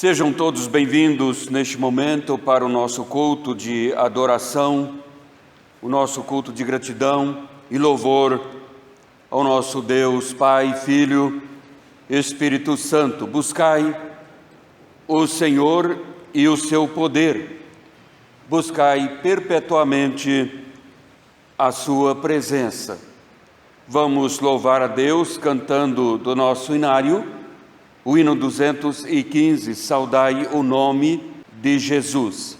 Sejam todos bem-vindos neste momento para o nosso culto de adoração, o nosso culto de gratidão e louvor ao nosso Deus, Pai, Filho, Espírito Santo. Buscai o Senhor e o seu poder, buscai perpetuamente a sua presença. Vamos louvar a Deus cantando do nosso inário, o hino 215, Saudai o nome de Jesus.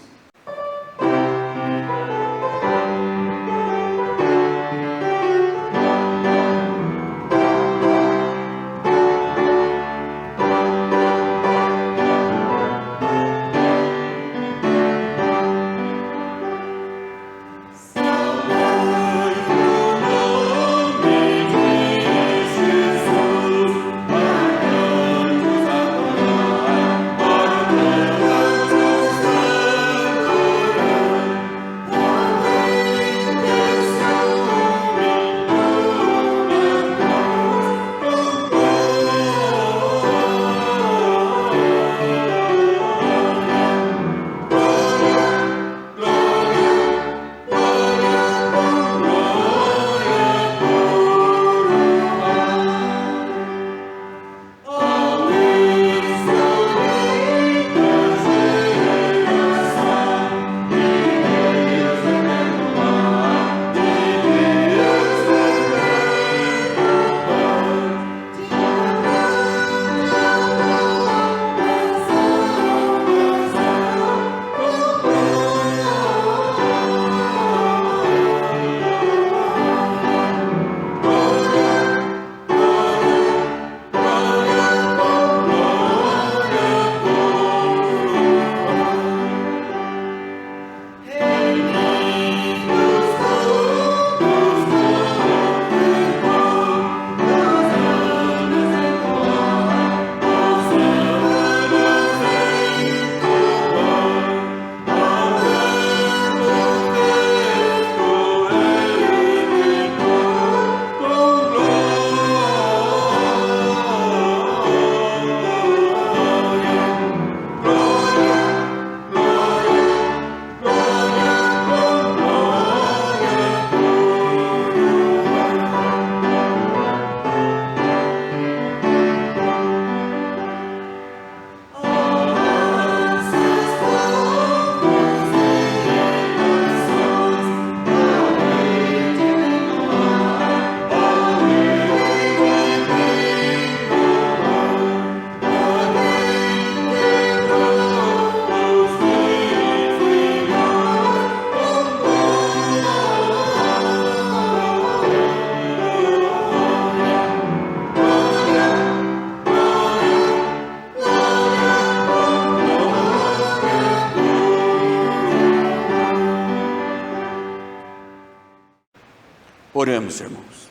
Oremos, irmãos.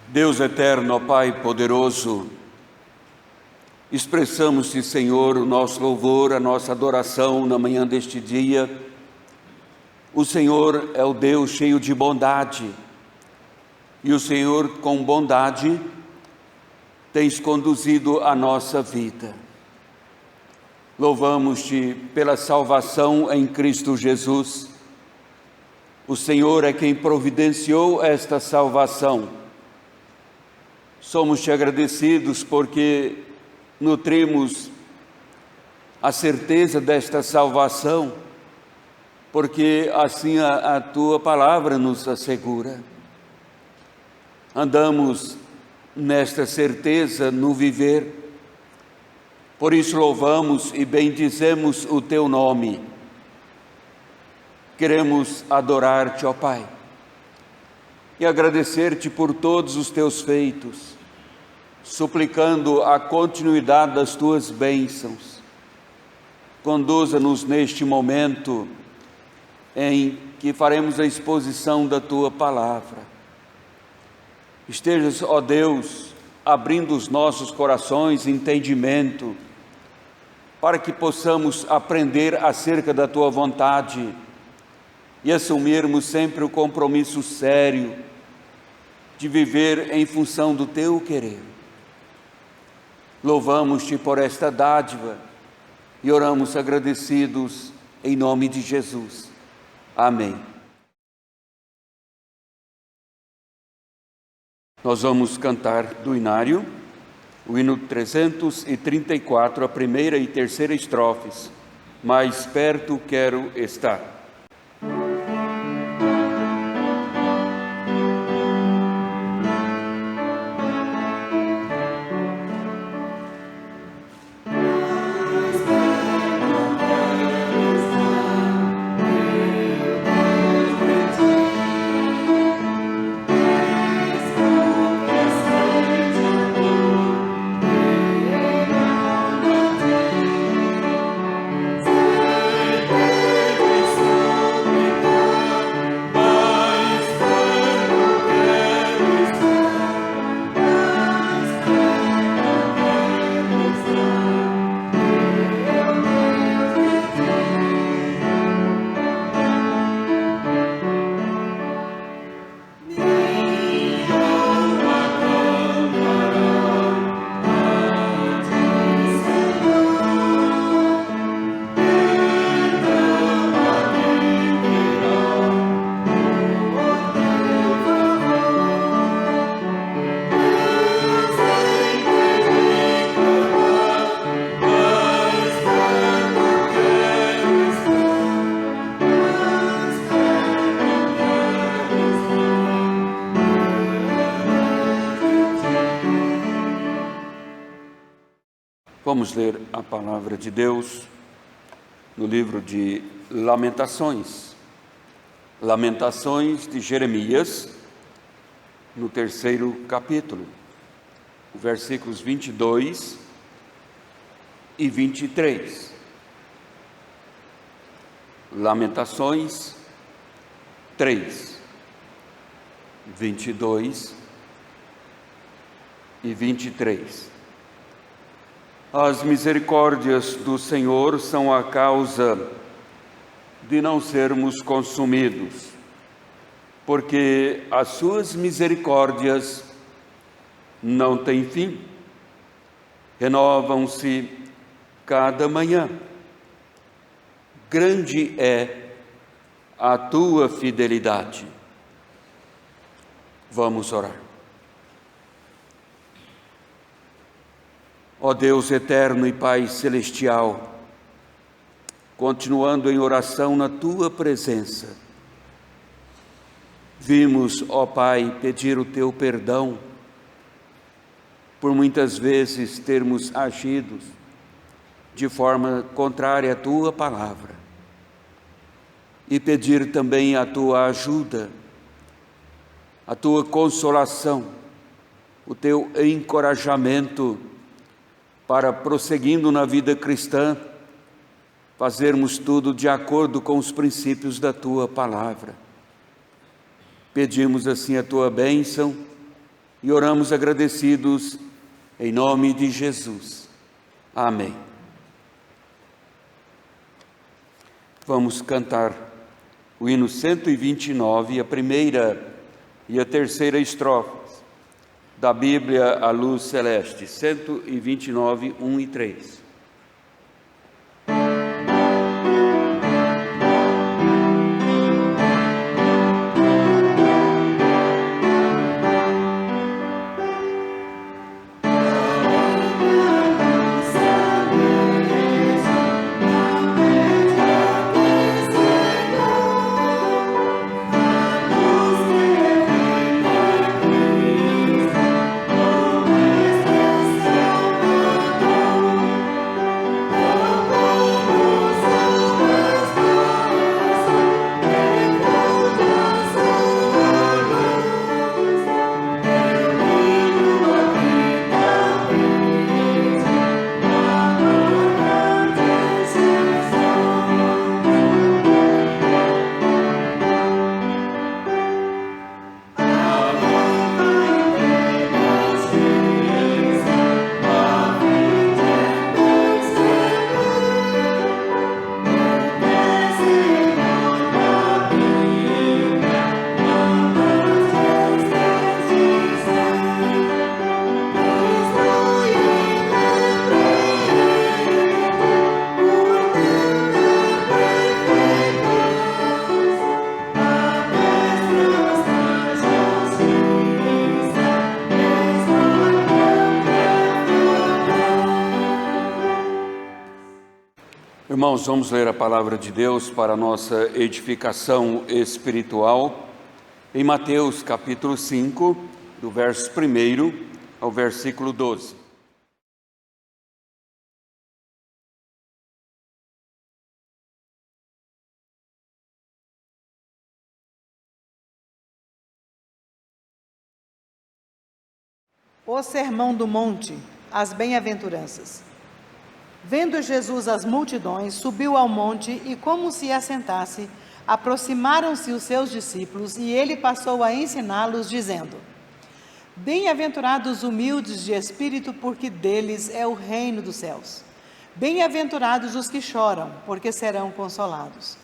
Deus eterno, ó Pai poderoso, expressamos-te, Senhor, o nosso louvor, a nossa adoração na manhã deste dia. O Senhor é o Deus cheio de bondade, e o Senhor, com bondade, tens conduzido a nossa vida. Louvamos-te pela salvação em Cristo Jesus. O Senhor é quem providenciou esta salvação. Somos-te agradecidos porque nutrimos a certeza desta salvação, porque assim a tua palavra nos assegura. Andamos nesta certeza no viver, por isso louvamos e bendizemos o teu nome. Queremos adorar-te, ó Pai, e agradecer-te por todos os teus feitos, suplicando a continuidade das tuas bênçãos. Conduza-nos neste momento em que faremos a exposição da tua palavra. Estejas, ó Deus, abrindo os nossos corações e entendimento, para que possamos aprender acerca da tua vontade e assumirmos sempre o compromisso sério de viver em função do teu querer. Louvamos-te por esta dádiva e oramos agradecidos em nome de Jesus. Amém. Nós vamos cantar do Inário, o hino 334, a primeira e terceira estrofes. Mais perto quero estar. Vamos ler a palavra de Deus no livro de Lamentações. Lamentações de Jeremias, no 3º capítulo, versículos 22 e 23. Lamentações 3, 22 e 23. As misericórdias do Senhor são a causa de não sermos consumidos, porque as suas misericórdias não têm fim, renovam-se cada manhã. Grande é a tua fidelidade. Vamos orar. Ó Deus eterno e Pai celestial, continuando em oração na Tua presença, vimos, ó Pai, pedir o Teu perdão por muitas vezes termos agido de forma contrária à Tua palavra e pedir também a Tua ajuda, a Tua consolação, o Teu encorajamento para, prosseguindo na vida cristã, fazermos tudo de acordo com os princípios da Tua palavra. Pedimos assim a Tua bênção e oramos agradecidos em nome de Jesus. Amém. Vamos cantar o hino 129, a primeira e a terceira estrofe da Bíblia à Luz Celeste, 129, 1 e 3. Irmãos, vamos ler a palavra de Deus para a nossa edificação espiritual em Mateus capítulo 5, do verso 1 ao versículo 12. O Sermão do Monte, as Bem-aventuranças. Vendo Jesus as multidões, subiu ao monte e, como se assentasse, aproximaram-se os seus discípulos e ele passou a ensiná-los, dizendo: Bem-aventurados os humildes de espírito, porque deles é o reino dos céus. Bem-aventurados os que choram, porque serão consolados.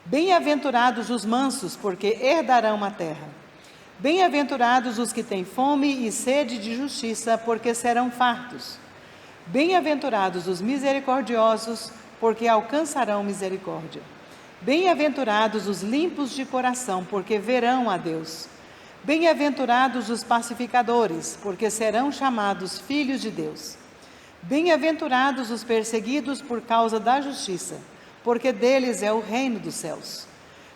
Bem-aventurados os mansos, porque herdarão a terra. Bem-aventurados os que têm fome e sede de justiça, porque serão fartos. Bem-aventurados os misericordiosos, porque alcançarão misericórdia. Bem-aventurados os limpos de coração, porque verão a Deus. Bem-aventurados os pacificadores, porque serão chamados filhos de Deus. Bem-aventurados os perseguidos por causa da justiça, porque deles é o reino dos céus.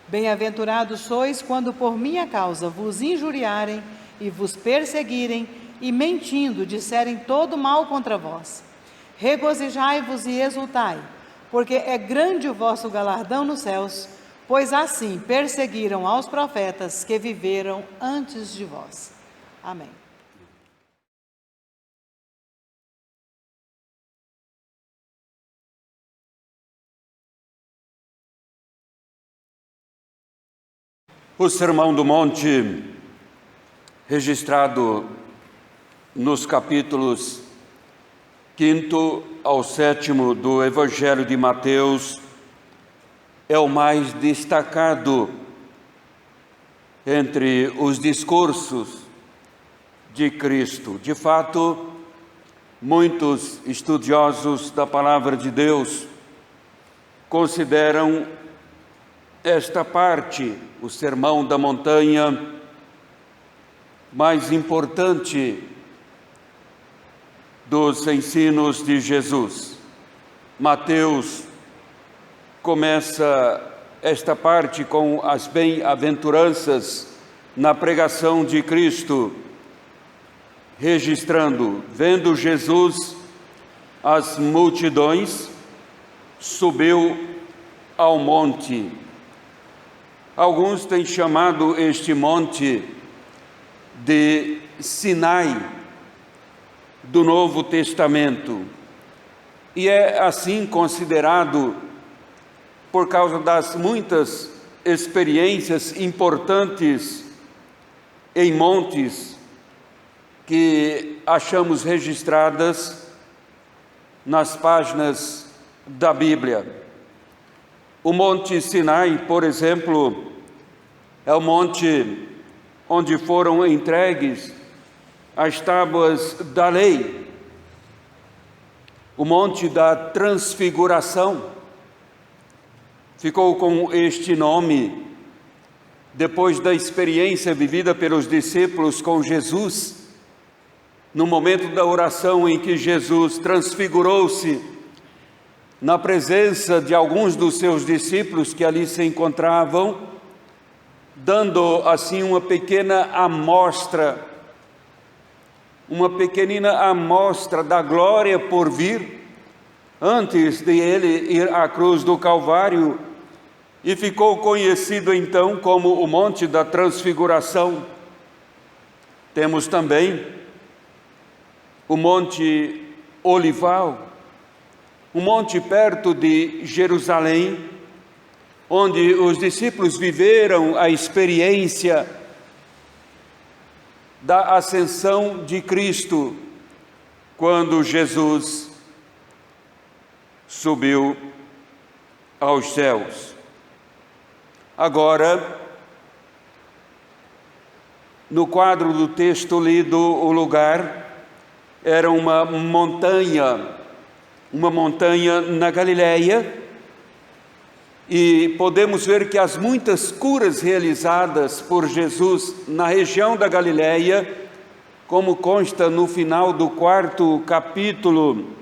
Bem-aventurados sois quando por minha causa vos injuriarem e vos perseguirem e mentindo disserem todo mal contra vós. Regozijai-vos e exultai, porque é grande o vosso galardão nos céus, pois assim perseguiram aos profetas que viveram antes de vós. Amém. O Sermão do Monte, registrado nos capítulos 5º ao 7º do Evangelho de Mateus, é o mais destacado entre os discursos de Cristo. De fato, muitos estudiosos da Palavra de Deus consideram esta parte, o Sermão da Montanha, mais importante dos ensinos de Jesus. Mateus começa esta parte com as bem-aventuranças na pregação de Cristo, registrando: vendo Jesus as multidões, subiu ao monte. Alguns têm chamado este monte de Sinai do Novo Testamento, e é assim considerado por causa das muitas experiências importantes em montes que achamos registradas nas páginas da Bíblia. O Monte Sinai, por exemplo, é o monte onde foram entregues as tábuas da lei, o Monte da Transfiguração. Ficou com este nome depois da experiência vivida pelos discípulos com Jesus, no momento da oração em que Jesus transfigurou-se na presença de alguns dos seus discípulos que ali se encontravam, dando assim uma pequenina amostra da glória por vir, antes de ele ir à cruz do Calvário, e ficou conhecido então como o Monte da Transfiguração. Temos também o Monte Olival, um monte perto de Jerusalém, onde os discípulos viveram a experiência da ascensão de Cristo, quando Jesus subiu aos céus. Agora, no quadro do texto lido, o lugar era uma montanha na Galileia, e podemos ver que as muitas curas realizadas por Jesus na região da Galileia, como consta no final do 4º capítulo,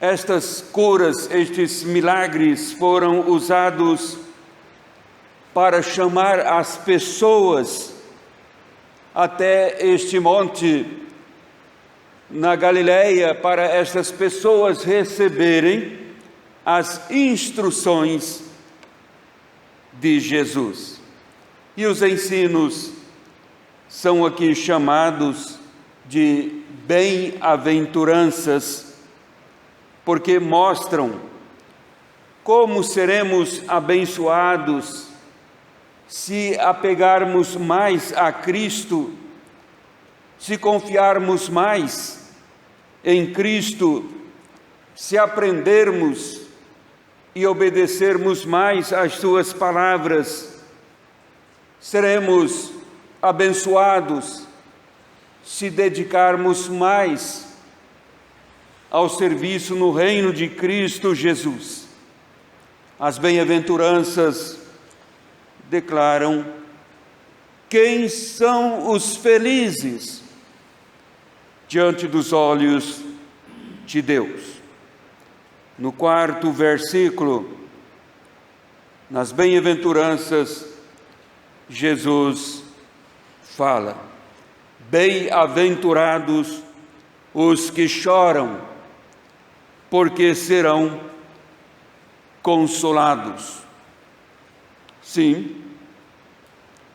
Estas curas, estes milagres foram usados para chamar as pessoas até este monte na Galileia, para estas pessoas receberem as instruções de Jesus. E os ensinos são aqui chamados de bem-aventuranças, porque mostram como seremos abençoados se apegarmos mais a Cristo, se confiarmos mais em Cristo, se aprendermos e obedecermos mais às suas palavras. Seremos abençoados se dedicarmos mais ao serviço no reino de Cristo Jesus. As bem-aventuranças declaram quem são os felizes diante dos olhos de Deus. No 4º versículo, nas bem-aventuranças, Jesus fala: bem-aventurados os que choram, porque serão consolados. Sim,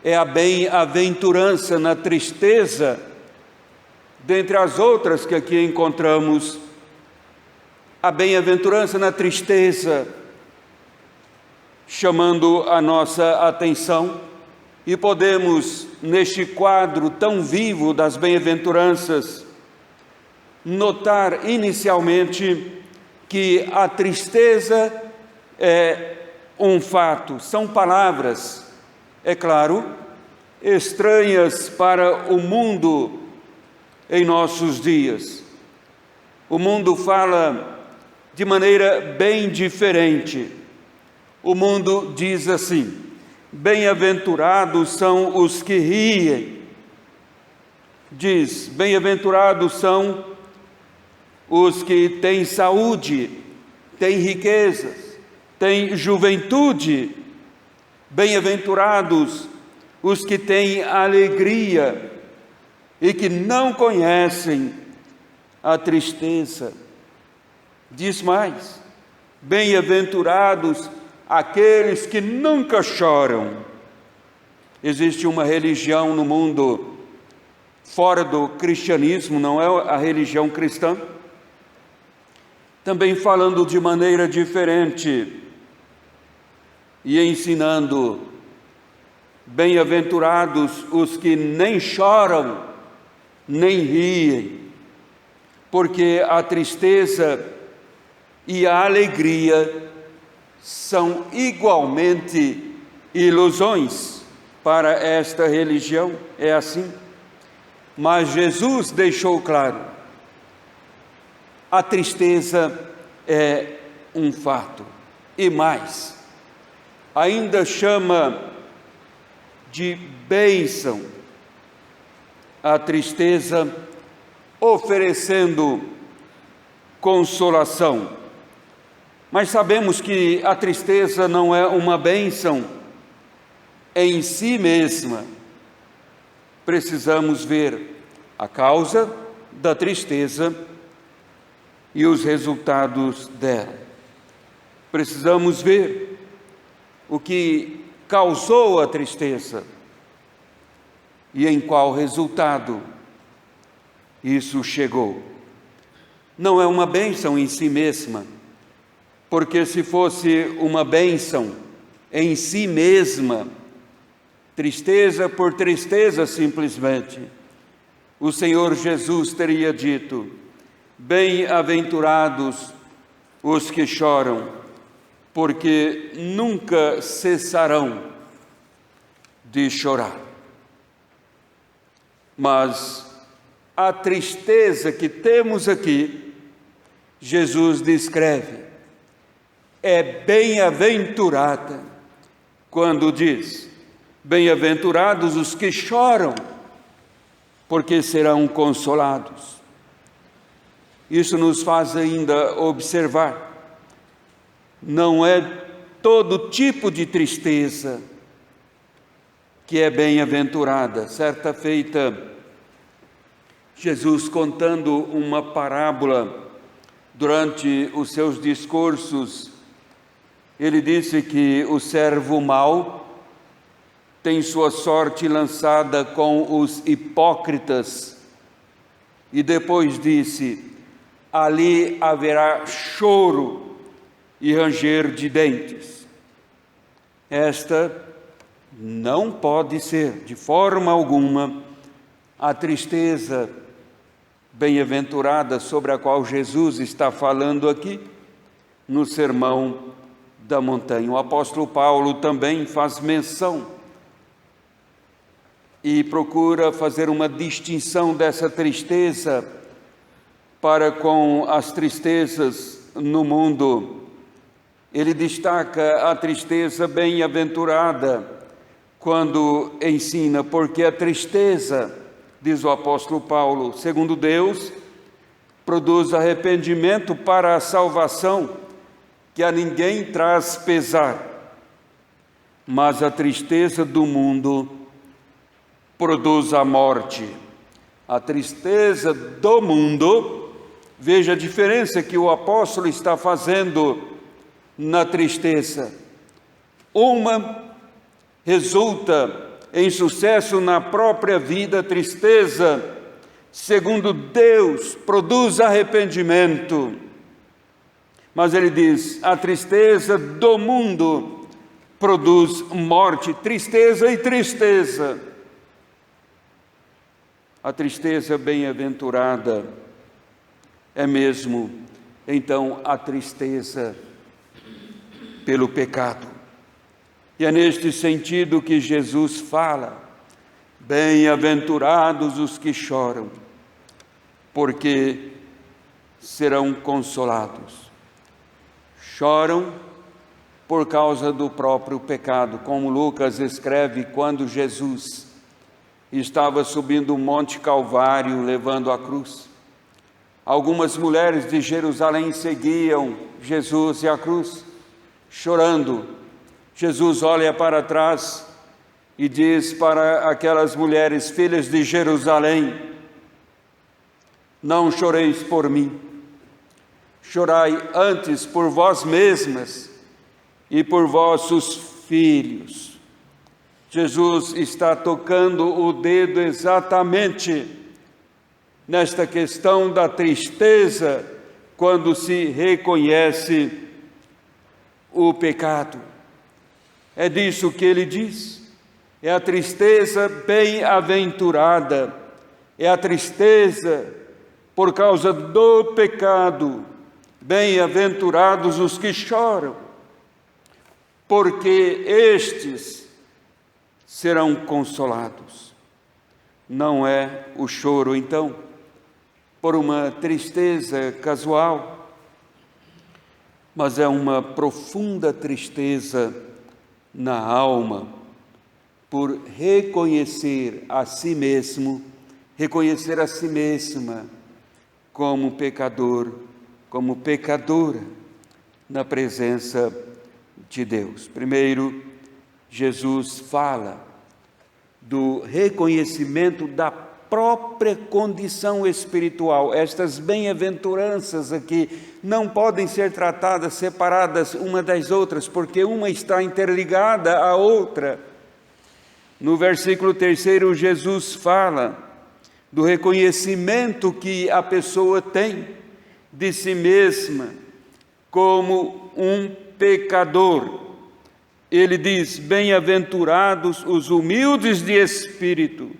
é a bem-aventurança na tristeza, dentre as outras que aqui encontramos, a bem-aventurança na tristeza, chamando a nossa atenção, e podemos, neste quadro tão vivo das bem-aventuranças, notar inicialmente que a tristeza é um fato, são palavras, é claro, estranhas para o mundo em nossos dias. O mundo fala de maneira bem diferente. O mundo diz assim: bem-aventurados são os que riem. Diz: bem-aventurados são os que têm saúde, têm riquezas, têm juventude. Bem-aventurados os que têm alegria e que não conhecem a tristeza. Diz mais: bem-aventurados aqueles que nunca choram. Existe uma religião no mundo fora do cristianismo, não é a religião cristã, também falando de maneira diferente e ensinando: bem-aventurados os que nem choram, nem riem, porque a tristeza e a alegria são igualmente ilusões para esta religião, é assim. Mas Jesus deixou claro: a tristeza é um fato, e mais, ainda chama de bênção a tristeza, oferecendo consolação. Mas sabemos que a tristeza não é uma bênção em si mesma. Precisamos ver a causa da tristeza e os resultados dela. Precisamos ver o que causou a tristeza e em qual resultado isso chegou. Não é uma bênção em si mesma, porque se fosse uma bênção em si mesma, tristeza por tristeza simplesmente, o Senhor Jesus teria dito: bem-aventurados os que choram, porque nunca cessarão de chorar. Mas a tristeza que temos aqui, Jesus descreve, é bem-aventurada quando diz: bem-aventurados os que choram, porque serão consolados. Isso nos faz ainda observar, não é todo tipo de tristeza que é bem-aventurada. Certa feita, Jesus, contando uma parábola durante os seus discursos, ele disse que o servo mau tem sua sorte lançada com os hipócritas, e depois disse: ali haverá choro e ranger de dentes. Esta não pode ser, de forma alguma, a tristeza bem-aventurada sobre a qual Jesus está falando aqui no Sermão da Montanha. O apóstolo Paulo também faz menção e procura fazer uma distinção dessa tristeza para com as tristezas no mundo. Ele destaca a tristeza bem-aventurada quando ensina, porque a tristeza, diz o apóstolo Paulo, segundo Deus, produz arrependimento para a salvação, que a ninguém traz pesar, mas a tristeza do mundo produz a morte. A tristeza do mundo, veja a diferença que o apóstolo está fazendo na tristeza. Uma resulta em sucesso na própria vida, a tristeza, segundo Deus, produz arrependimento. Mas ele diz, a tristeza do mundo produz morte, tristeza e tristeza. A tristeza bem-aventurada é mesmo, então, a tristeza pelo pecado. E é neste sentido que Jesus fala: bem-aventurados os que choram, porque serão consolados. Choram por causa do próprio pecado, como Lucas escreve, quando Jesus estava subindo o Monte Calvário, levando a cruz. Algumas mulheres de Jerusalém seguiam Jesus e a cruz, chorando. Jesus olha para trás e diz para aquelas mulheres: filhas de Jerusalém, não choreis por mim, chorai antes por vós mesmas e por vossos filhos. Jesus está tocando o dedo exatamente nesta questão da tristeza, quando se reconhece o pecado. É disso que ele diz. É a tristeza bem-aventurada, é a tristeza por causa do pecado. Bem-aventurados os que choram, porque estes serão consolados. Não é o choro, então, por uma tristeza casual, mas é uma profunda tristeza na alma, por reconhecer a si mesmo, reconhecer a si mesma como pecador, como pecadora na presença de Deus. Primeiro, Jesus fala do reconhecimento da própria condição espiritual. Estas bem-aventuranças aqui não podem ser tratadas separadas uma das outras, porque uma está interligada à outra. No versículo 3, Jesus fala do reconhecimento que a pessoa tem de si mesma como um pecador. Ele diz: bem-aventurados os humildes de espírito,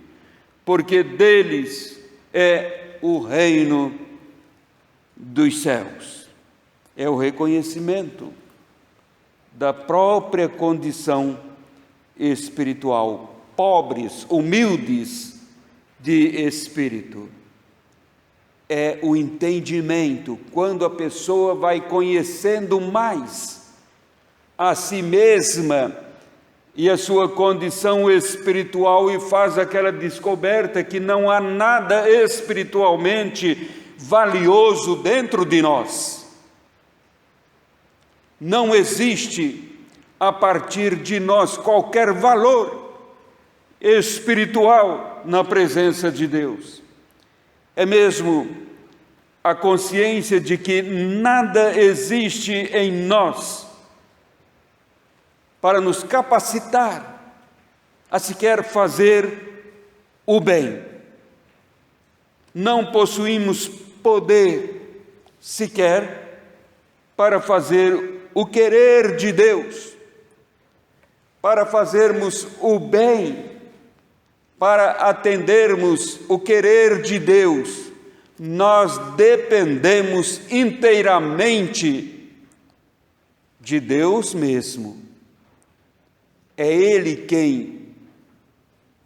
porque deles é o reino dos céus. É o reconhecimento da própria condição espiritual. Pobres, humildes de espírito. É o entendimento, quando a pessoa vai conhecendo mais a si mesma e a sua condição espiritual e faz aquela descoberta que não há nada espiritualmente valioso dentro de nós. Não existe a partir de nós qualquer valor espiritual na presença de Deus. É mesmo a consciência de que nada existe em nós para nos capacitar a sequer fazer o bem. Não possuímos poder sequer para fazer o querer de Deus, para fazermos o bem, para atendermos o querer de Deus. Nós dependemos inteiramente de Deus mesmo. É Ele quem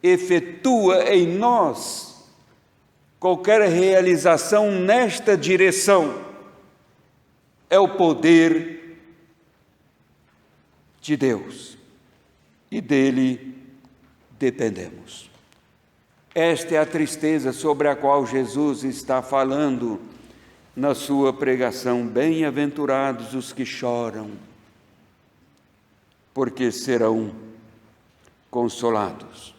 efetua em nós qualquer realização nesta direção. É o poder de Deus e dele dependemos. Esta é a tristeza sobre a qual Jesus está falando na sua pregação. Bem-aventurados os que choram, porque serão consolados.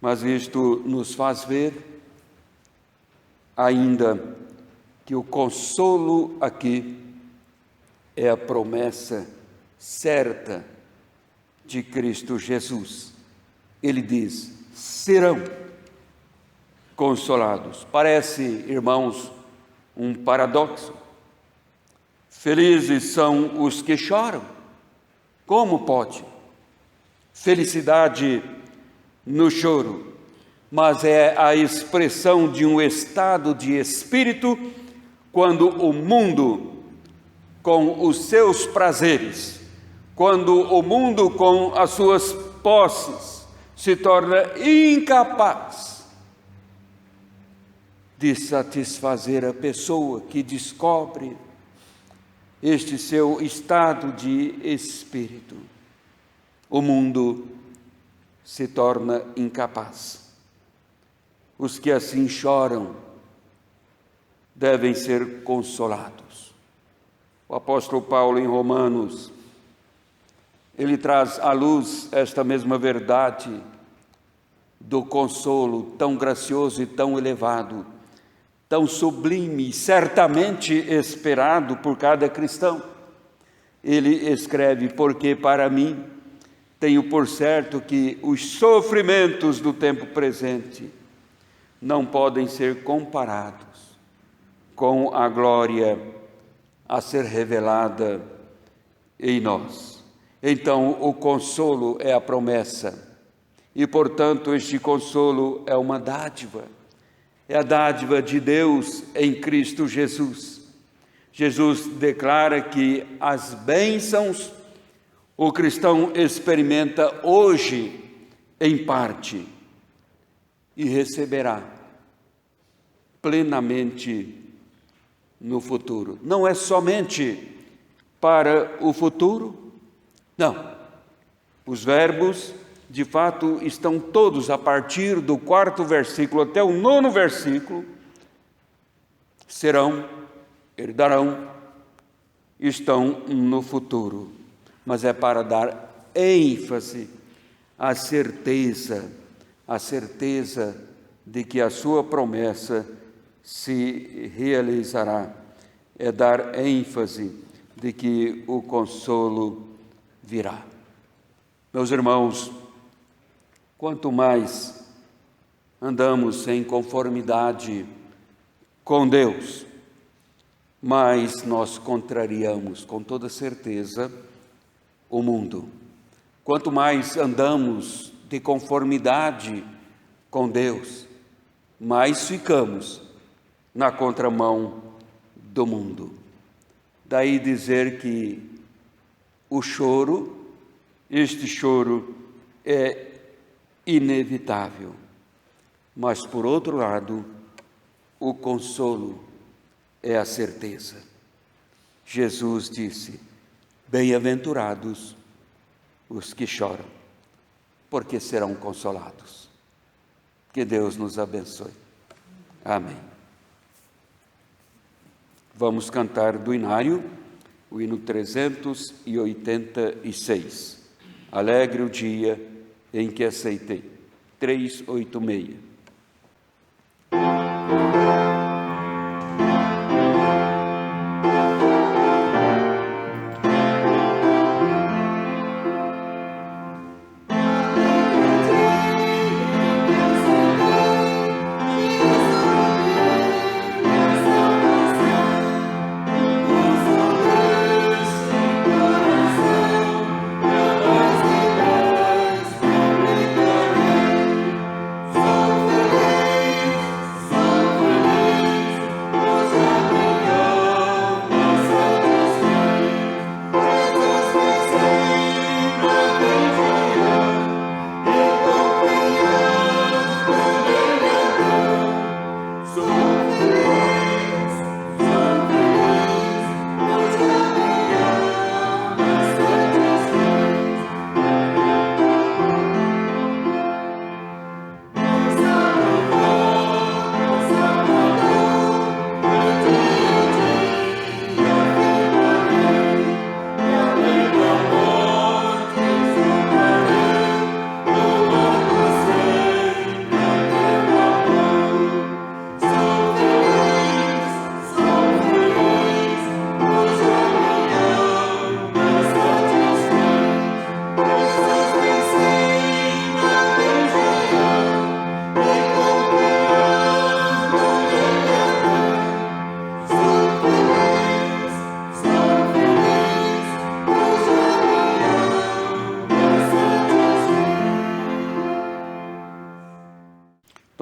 Mas isto nos faz ver ainda que o consolo aqui é a promessa certa de Cristo Jesus. Ele diz: serão consolados. Parece, irmãos, um paradoxo. Felizes são os que choram. Como pode? Felicidade no choro, mas é a expressão de um estado de espírito quando o mundo, com os seus prazeres, quando o mundo, com as suas posses, se torna incapaz de satisfazer a pessoa que descobre este seu estado de espírito. O mundo se torna incapaz. Os que assim choram devem ser consolados. O apóstolo Paulo, em Romanos, ele traz à luz esta mesma verdade do consolo tão gracioso e tão elevado, tão sublime, certamente esperado por cada cristão. Ele escreve: porque para mim tenho por certo que os sofrimentos do tempo presente não podem ser comparados com a glória a ser revelada em nós. Então, o consolo é a promessa, e, portanto, este consolo é uma dádiva, é a dádiva de Deus em Cristo Jesus. Jesus declara que as bênçãos o cristão experimenta hoje, em parte, e receberá plenamente no futuro. Não é somente para o futuro, não. Os verbos, de fato, estão todos a partir do 4º versículo até o 9º versículo. Serão, herdarão, estão no futuro. Mas é para dar ênfase à certeza de que a sua promessa se realizará. É dar ênfase de que o consolo virá. Meus irmãos, quanto mais andamos em conformidade com Deus, mais nós contrariamos, com toda certeza, o mundo. Quanto mais andamos de conformidade com Deus, mais ficamos na contramão do mundo. Daí dizer que o choro, este choro é inevitável, mas por outro lado, o consolo é a certeza. Jesus disse: bem-aventurados os que choram, porque serão consolados. Que Deus nos abençoe. Amém. Vamos cantar do Inário, o hino 386. Alegre o dia em que aceitei. 386.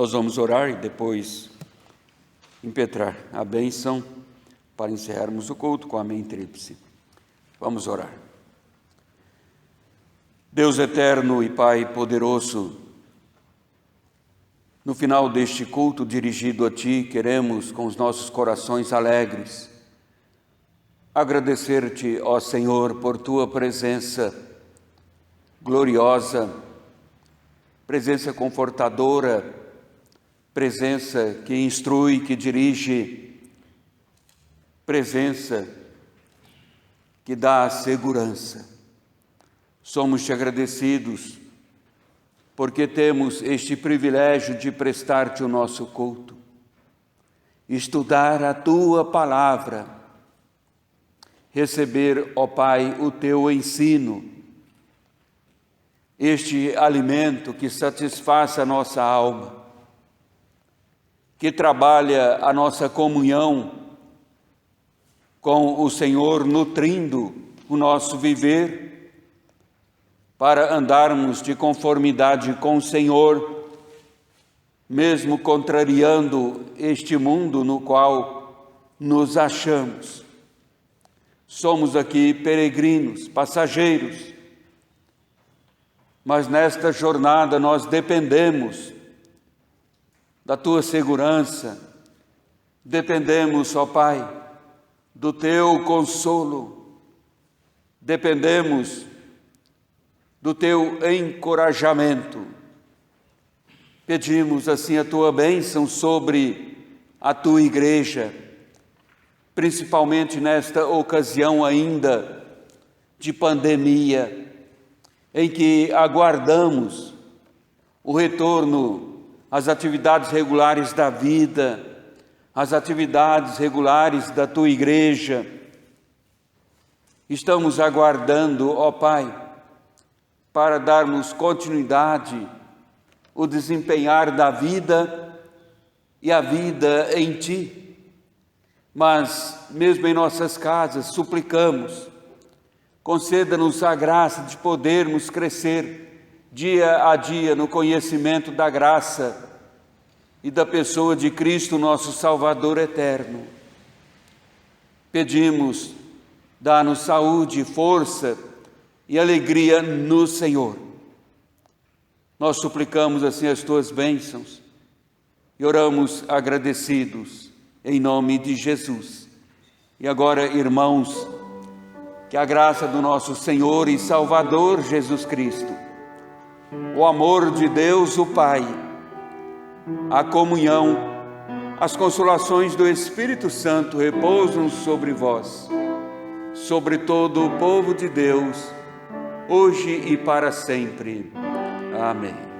Nós vamos orar e depois impetrar a bênção para encerrarmos o culto com a amém tríplice. Vamos orar. Deus eterno e Pai poderoso, no final deste culto dirigido a Ti, queremos com os nossos corações alegres agradecer-te, ó Senhor, por Tua presença gloriosa, presença confortadora, presença que instrui, que dirige, presença que dá segurança. Somos-te agradecidos porque temos este privilégio de prestar-te o nosso culto, estudar a Tua palavra, receber, ó Pai, o Teu ensino, este alimento que satisfaz a nossa alma, que trabalha a nossa comunhão com o Senhor, nutrindo o nosso viver, para andarmos de conformidade com o Senhor, mesmo contrariando este mundo no qual nos achamos. Somos aqui peregrinos, passageiros, mas nesta jornada nós dependemos da Tua segurança, dependemos, ó Pai, do Teu consolo, dependemos do Teu encorajamento. Pedimos assim a Tua bênção sobre a Tua igreja, principalmente nesta ocasião ainda de pandemia, em que aguardamos o retorno às atividades regulares da vida, às atividades regulares da Tua igreja. Estamos aguardando, ó Pai, para darmos continuidade, o desempenhar da vida e a vida em Ti. Mas, mesmo em nossas casas, suplicamos, conceda-nos a graça de podermos crescer dia a dia no conhecimento da graça e da pessoa de Cristo, nosso Salvador eterno. Pedimos, dá-nos saúde, força e alegria no Senhor. Nós suplicamos assim as Tuas bênçãos e oramos agradecidos em nome de Jesus. E agora, irmãos, que a graça do nosso Senhor e Salvador Jesus Cristo, o amor de Deus o Pai, a comunhão As consolações do Espírito Santo repousam sobre vós, sobre todo o povo de Deus, hoje e para sempre. Amém.